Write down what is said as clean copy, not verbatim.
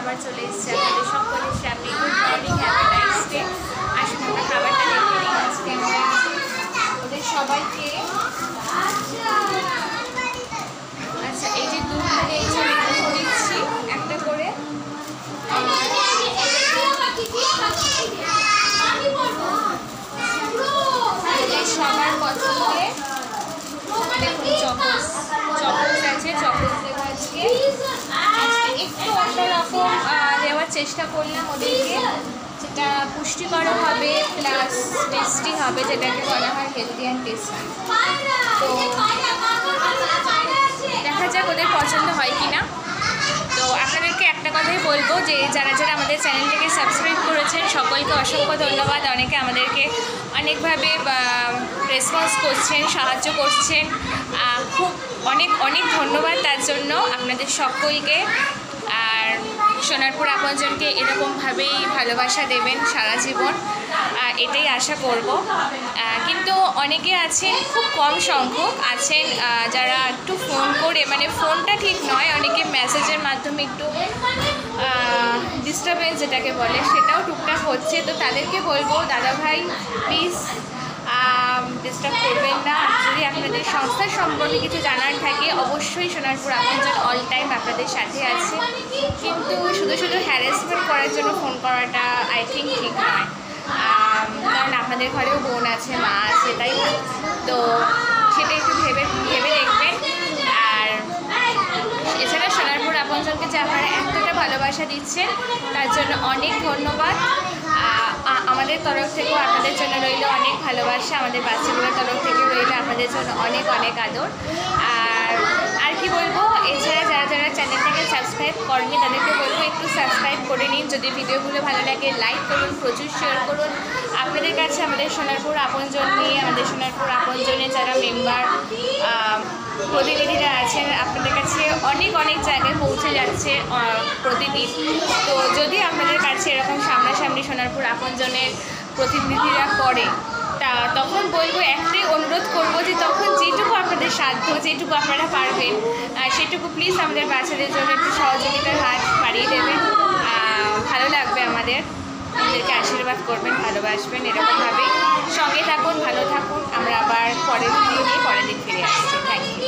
আবার চলে এসেছি আপনাদের সকলের সামনে। Good morning, happy nice day. আসুন আমরা খাবারটা দেখে নিই। আজকে আমরা ওদের সবাইকে আচ্ছা এই যে দুধটা দিয়েছি দিচ্ছি একটা করে। সবার পছন্দের দেখুন চকোস আছে, চকোস দেবো আজকে। একটু অন্যরকম দেওয়ার চেষ্টা করলাম ওদেরকে, যেটা পুষ্টিকর হবে প্লাস টেস্টি হবে, যেটাকে বলা হয় হেলদি অ্যান্ড টেস্টি। তো দেখা যাক ওদের পছন্দ হয় কি না। তো আপনাদেরকে একটা কথাই বলবো যে যারা যারা আমাদের চ্যানেলটিকে সাবস্ক্রাইব করেছেন সকলকে অসংখ্য ধন্যবাদ। অনেকে আমাদেরকে অনেকভাবে রেসপন্স করছেন, সাহায্য করছেন, খুব অনেক অনেক ধন্যবাদ তার জন্য আপনাদের সকলকে। আর সোনারপুর আপনজনকে এরকমভাবেই ভালোবাসা দেবেন সারা জীবন, এটাই আশা করব। কিন্তু অনেকে আছেন, খুব কম সংখ্যক আছেন যারা একটু ফোন করে, মানে ফোনটা ঠিক নয়, অনেকে মেসেজের মাধ্যমে একটু ডিস্টারবেন্স যেটাকে বলে সেটাও টুকটাক হচ্ছে। তো তাদেরকে বলবো দাদা ভাই প্লিজ ডিস্টার্ব করবেন না। যদি আপনাদের সংস্থার সম্পর্কে কিছু জানার থাকে অবশ্যই সোনারপুর আপনজন অল টাইম আপনাদের সাথে আছে, কিন্তু শুধু শুধু হ্যারাসমেন্ট করার জন্য ফোন করাটা আই থিঙ্ক ঠিক নয়। কারণ আপনাদের ঘরেও বোন আছে, মা আছে, তাই না? তো সেটা একটু ভেবে দেখবেন। আর এছাড়া সোনারপুর আপনজনকে যে আপনারা এতটা ভালোবাসা দিচ্ছেন তার জন্য অনেক ধন্যবাদ। আমাদের তরফ থেকেও আপনাদের জন্য রইল অনেক ভালোবাসা, আমাদের বাচ্চাগুলোর তরফ থেকে রইল আপনাদের জন্য অনেক অনেক আদর। আর কি বলবো, এছাড়া যারা যারা চ্যানেলটাকে সাবস্ক্রাইব করেনি তাদেরকে বলবো একটু সাবস্ক্রাইব করে নিন। যদি ভিডিওগুলো ভালো লাগে লাইক করুন, প্রচুর শেয়ার করুন। আপনাদের কাছে আমাদের সোনারপুর আপনজন নিয়ে, আমাদের সোনারপুর আপনজনের যারা মেম্বার প্রতিনিধিরা আছেন আপনাদের কাছে অনেক অনেক জায়গায় পৌঁছে যাচ্ছে প্রতিদিন। তো যদি আপনাদের কাছে এরকম সামনাসামনি সোনারপুর আপনজনের প্রতিনিধিরা করে তখন বলবো, একটাই অনুরোধ করবো যে তখন যেটুকু আপনাদের সাধ্য, যেটুকু আপনারা পারবেন সেটুকু প্লিজ আমাদের বাচ্চাদের জন্য একটু সহযোগিতার হাত বাড়িয়ে দেবেন। ভালো লাগবে আমাদেরকে আশীর্বাদ করবেন, ভালোবাসবেন, এরকমভাবেই সঙ্গে থাকুন, ভালো থাকুন। আমরা আবার পরের দিন ফিরে আসছি। Thank you.